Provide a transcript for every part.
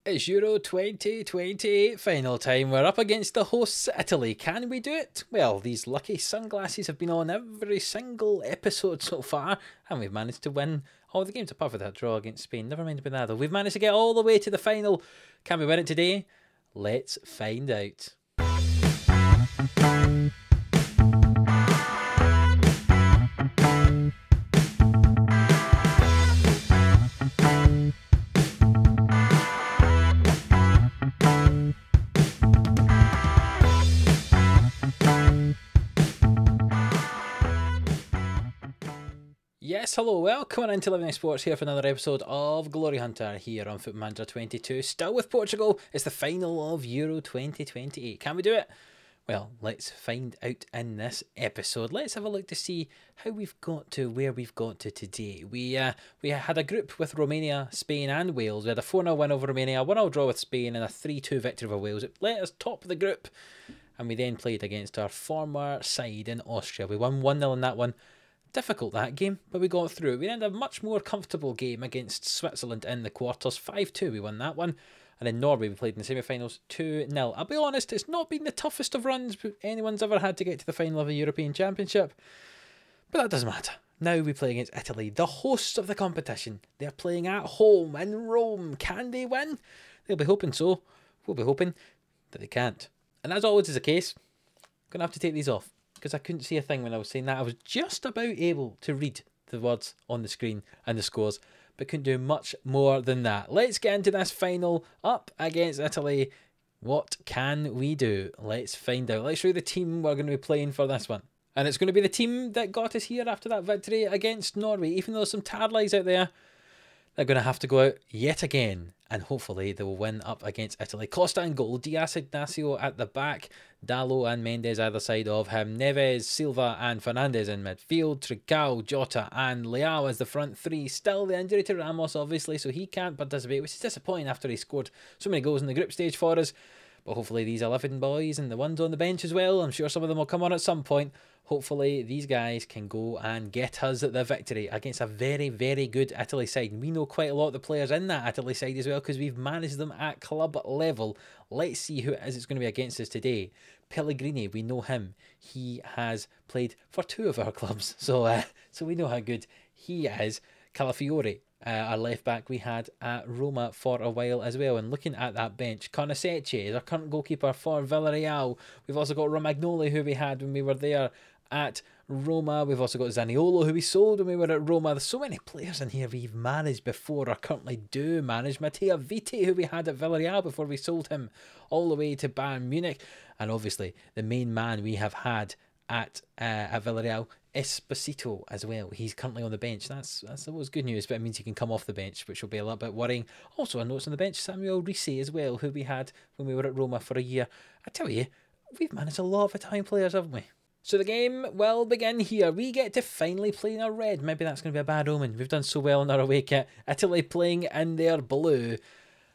It's Euro 2028 final time. We're up against the hosts Italy. Can we do it? Well, these lucky sunglasses have been on every single episode so far, and we've managed to win all the games apart from that draw against Spain. Never mind about that though. We've managed to get all the way to the final. Can we win it today? Let's find out. Yes, hello, welcome into Living Sports here for another episode of Glory Hunter here on FM22. Still with Portugal, it's the final of Euro 2028. Can we do it? Well, let's find out in this episode. Let's have a look to see how we've got to where we've got to today. We had a group with Romania, Spain and Wales. We had a 4-0 win over Romania, a 1-0 draw with Spain and a 3-2 victory over Wales. It let us top the group, and we then played against our former side in Austria. We won 1-0 in that one. Difficult that game, but we got through. We had a much more comfortable game against Switzerland in the quarters. 5-2 we won that one. And then Norway we played in the semi-finals 2-0. I'll be honest, it's not been the toughest of runs anyone's ever had to get to the final of a European Championship. But that doesn't matter. Now we play against Italy, the hosts of the competition. They're playing at home in Rome. Can they win? They'll be hoping so. We'll be hoping that they can't. And as always is the case, I'm going to have to take these off, because I couldn't see a thing when I was saying that. I was just about able to read the words on the screen and the scores, but couldn't do much more than that. Let's get into this final up against Italy. What can we do? Let's find out. Let's show you the team we're going to be playing for this one. And it's going to be the team that got us here after that victory against Norway. Even though there's some tad lies out there, they're going to have to go out yet again, and hopefully they will win up against Italy. Costa in goal, Diaz, Ignacio at the back, Dalot and Mendes either side of him, Neves, Silva and Fernandes in midfield, Trincao, Jota and Leao as the front three. Still the injury to Ramos obviously, so he can't participate, which is disappointing after he scored so many goals in the group stage for us. But hopefully these 11 boys and the ones on the bench as well, I'm sure some of them will come on at some point. Hopefully these guys can go and get us the victory against a very, very good Italy side. And we know quite a lot of the players in that Italy side as well, because we've managed them at club level. Let's see who it is it's going to be against us today. Pellegrini, we know him. He has played for 2 of our clubs, so we know how good he is. Calafiore, our left back we had at Roma for a while as well. And looking at that bench, Konaseche is our current goalkeeper for Villarreal. We've also got Romagnoli, who we had when we were there at Roma. We've also got Zaniolo, who we sold when we were at Roma. There's so many players in here we've managed before, or currently do manage. Matteo Viti, who we had at Villarreal before we sold him all the way to Bayern Munich. And obviously the main man we have had at Villarreal, Esposito as well. He's currently on the bench. That's always good news, but it means he can come off the bench, which will be a little bit worrying. Also a note on the bench, Samuel Risi as well, who we had when we were at Roma for a year. I tell you, we've managed a lot of Italian players, haven't we? So the game will begin here. We get to finally play in our red. Maybe that's going to be a bad omen. We've done so well in our away kit. Italy playing in their blue.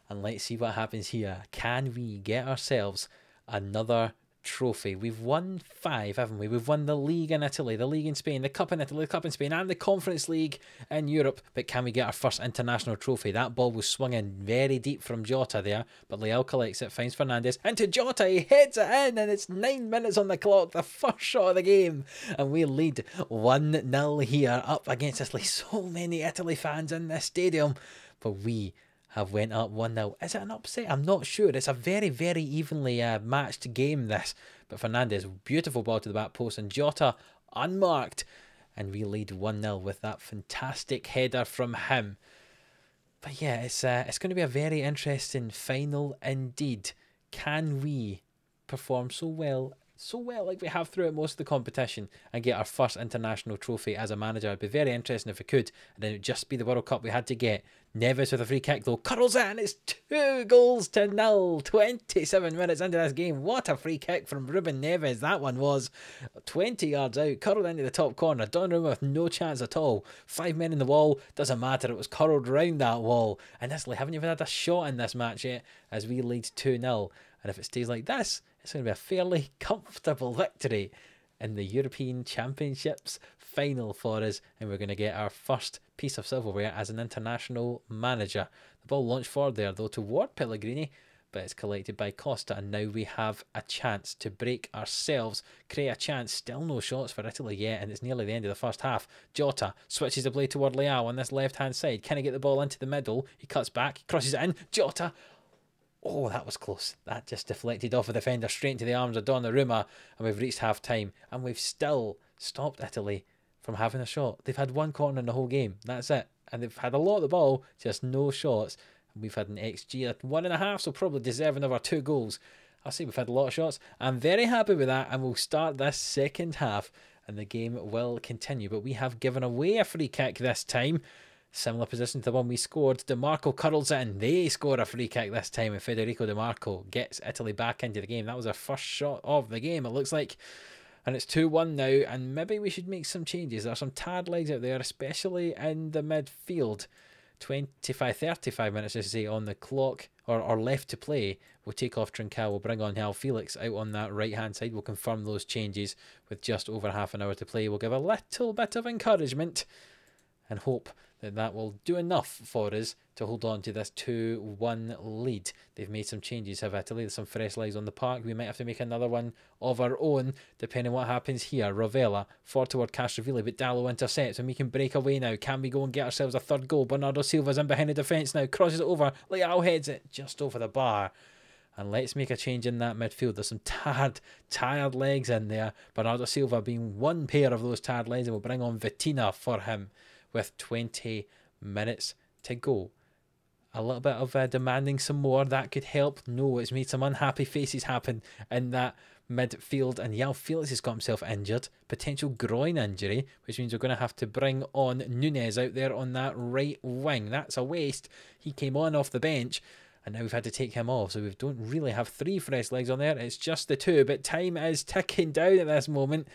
And let's see what happens here. Can we get ourselves another trophy? We've won 5, haven't we? We've won the league in Italy, the league in Spain, the cup in Italy, the cup in Spain, and the Conference League in Europe. But can we get our first international trophy? That ball was swung in very deep from Jota there, but Leao collects it, finds Fernandes into Jota. He heads it in, and it's 9 minutes on the clock, the first shot of the game, and we lead 1-0 here up against Italy. So many Italy fans in this stadium, but we have went up 1-0. Is it an upset? I'm not sure. It's a very, very evenly matched game, this. But Fernandes, beautiful ball to the back post, and Jota unmarked. And we lead 1-0 with that fantastic header from him. But yeah, it's going to be a very interesting final indeed. Can we perform so well like we have throughout most of the competition and get our first international trophy as a manager? It'd be very interesting if we could, and then it'd just be the World Cup we had to get. Neves with a free kick though, curls it, and it's 2-0. 27 minutes into this game. What a free kick from Ruben Neves that one was. 20 yards out, curled into the top corner. Donnarumma with no chance at all. 5 men in the wall, doesn't matter, it was curled round that wall. And Italy haven't even had a shot in this match yet as we lead 2-0. And if it stays like this, it's going to be a fairly comfortable victory. in the European Championships final for us, and we're going to get our first piece of silverware as an international manager. The ball launched forward there though toward Pellegrini, but it's collected by Costa, and now we have a chance to break ourselves, create a chance. Still no shots for Italy yet, and it's nearly the end of the first half. Jota switches the play toward Leao on this left-hand side. Can he get the ball into the middle? He cuts back, he crosses it in. Jota! Oh, that was close. That just deflected off a defender straight into the arms of Donnarumma, and we've reached half-time, and we've still stopped Italy from having a shot. They've had one corner in the whole game. That's it. And they've had a lot of the ball, just no shots. We've had an XG at 1.5, so probably deserving of our 2 goals. I'll say we've had a lot of shots. I'm very happy with that, and we'll start this second half, and the game will continue. But we have given away a free kick this time. Similar position to the one we scored. DiMarco curls it in. They score a free kick this time, and Federico DiMarco gets Italy back into the game. That was our first shot of the game, it looks like. And it's 2-1 now, and maybe we should make some changes. There are some tired legs out there, especially in the midfield. 35 minutes, I should say, on the clock, or left to play. We'll take off Trincao, we'll bring on João Felix out on that right hand side. We'll confirm those changes with just over half an hour to play. We'll give a little bit of encouragement and hope that that will do enough for us to hold on to this 2-1 lead. They've made some changes, have Italy. There's some fresh legs on the park. We might have to make another one of our own, depending on what happens here. Rovella, forward toward Castrovilli, but Dallo intercepts, and we can break away now. Can we go and get ourselves a third goal? Bernardo Silva's in behind the defence now, crosses it over. Leao heads it just over the bar. And let's make a change in that midfield. There's some tired legs in there. Bernardo Silva being one pair of those tired legs, and we'll bring on Vitina for him with 20 minutes to go. A little bit of demanding some more. That could help. No, it's made some unhappy faces happen in that midfield. And João Felix has got himself injured. Potential groin injury, which means we're going to have to bring on Nunes out there on that right wing. That's a waste. He came on off the bench, and now we've had to take him off. So we don't really have 3 fresh legs on there. It's just the 2. But time is ticking down at this moment.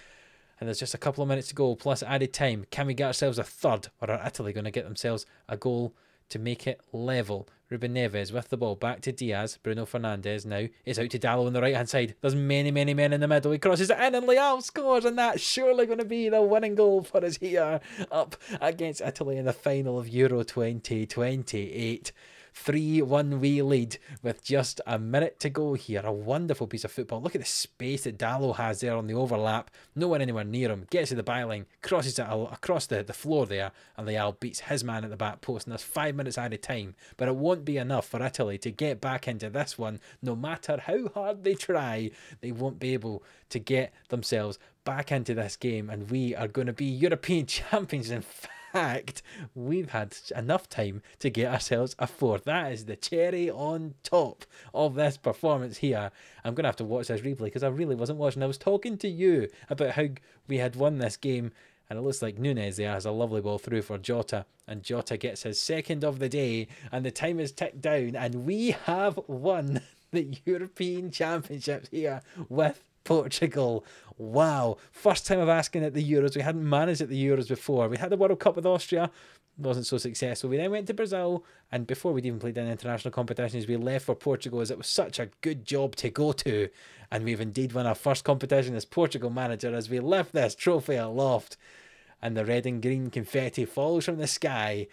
And there's just a couple of minutes to go, plus added time. Can we get ourselves a third? Or are Italy going to get themselves a goal to make it level? Ruben Neves with the ball. Back to Diaz. Bruno Fernandes now is out to Dallo on the right-hand side. There's many men in the middle. He crosses it in, and Leao scores. And that's surely going to be the winning goal for us here, up against Italy in the final of Euro 2028. 3-1 we lead with just a minute to go here. A wonderful piece of football. Look at the space that Dallo has there on the overlap. No one anywhere near him. Gets to the byline, crosses it across the floor there, and Leao beats his man at the back post. And there's 5 minutes added time, but it won't be enough for Italy to get back into this one. No matter how hard they try, they won't be able to get themselves back into this game, and we are going to be European champions in fact. We've had enough time to get ourselves a 4th. That is the cherry on top of this performance here. I'm going to have to watch this replay because I really wasn't watching. I was talking to you about how we had won this game, and it looks like Nunes there has a lovely ball through for Jota, and Jota gets his 2nd of the day, and the time is ticked down, and we have won the European Championships here with Portugal. Wow. First time of asking at the Euros. We hadn't managed at the Euros before. We had the World Cup with Austria. Wasn't so successful. We then went to Brazil, and before we'd even played in international competitions, we left for Portugal as it was such a good job to go to. And we've indeed won our first competition as Portugal manager as we lift this trophy aloft. And the red and green confetti falls from the sky.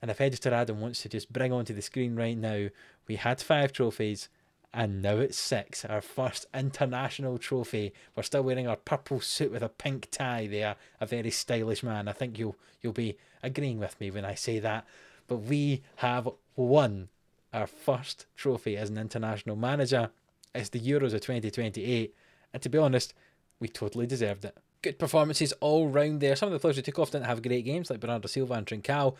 And if Editor Adam wants to just bring onto the screen right now, we had 5 trophies. And now it's 6, our first international trophy. We're still wearing our purple suit with a pink tie there. A very stylish man. I think you'll be agreeing with me when I say that. But we have won our first trophy as an international manager. It's the Euros of 2028. And to be honest, we totally deserved it. Good performances all round there. Some of the players who took off didn't have great games, like Bernardo Silva and Trincao.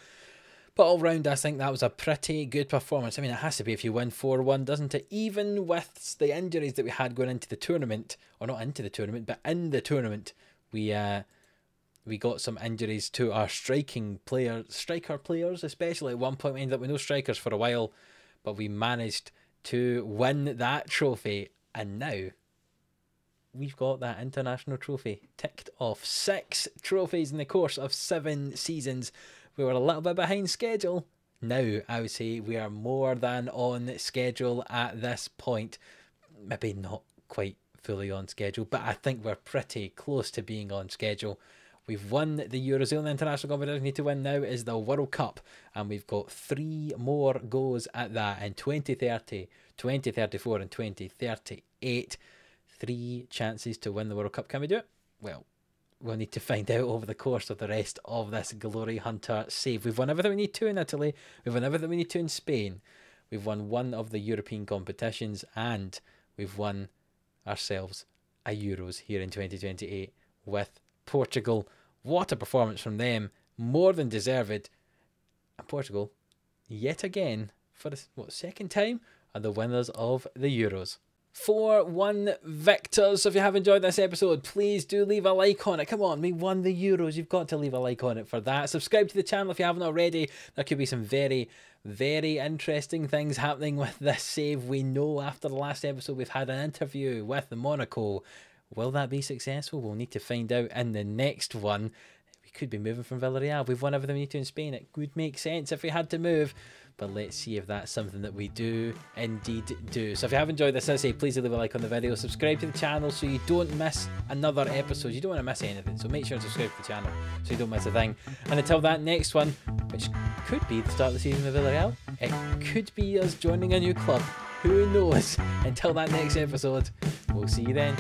But all round, I think that was a pretty good performance. I mean, it has to be if you win 4-1, doesn't it? Even with the injuries that we had going into the tournament, or not into the tournament, but in the tournament, we got some injuries to our striker players, especially at one point. We ended up with no strikers for a while, but we managed to win that trophy, and now we've got that international trophy ticked off. 6 trophies in the course of 7 seasons. We were a little bit behind schedule. Now, I would say we are more than on schedule at this point. Maybe not quite fully on schedule, but I think we're pretty close to being on schedule. We've won the Euros. The only international competition we need to win now is the World Cup, and we've got 3 more goes at that in 2030, 2034 and 2038. 3 chances to win the World Cup. Can we do it? Well, we'll need to find out over the course of the rest of this Glory Hunter save. We've won everything we need to in Italy. We've won everything we need to in Spain. We've won 1 of the European competitions, and we've won ourselves a Euros here in 2028 with Portugal. What a performance from them. More than deserved. And Portugal, yet again, for the second time, are the winners of the Euros. 4-1 victors. So if you have enjoyed this episode, please do leave a like on it. Come on, we won the Euros. You've got to leave a like on it for that. Subscribe to the channel if you haven't already. There could be some very, very interesting things happening with this save. We know after the last episode we've had an interview with Monaco. Will that be successful? We'll need to find out in the next one. We could be moving from Villarreal. We've won everything we need to in Spain. It would make sense if we had to move. But let's see if that's something that we do indeed do. So if you have enjoyed this, as I say, please leave a like on the video. Subscribe to the channel so you don't miss another episode. You don't want to miss anything. So make sure to subscribe to the channel so you don't miss a thing. And until that next one, which could be the start of the season with Villarreal, it could be us joining a new club. Who knows? Until that next episode, we'll see you then.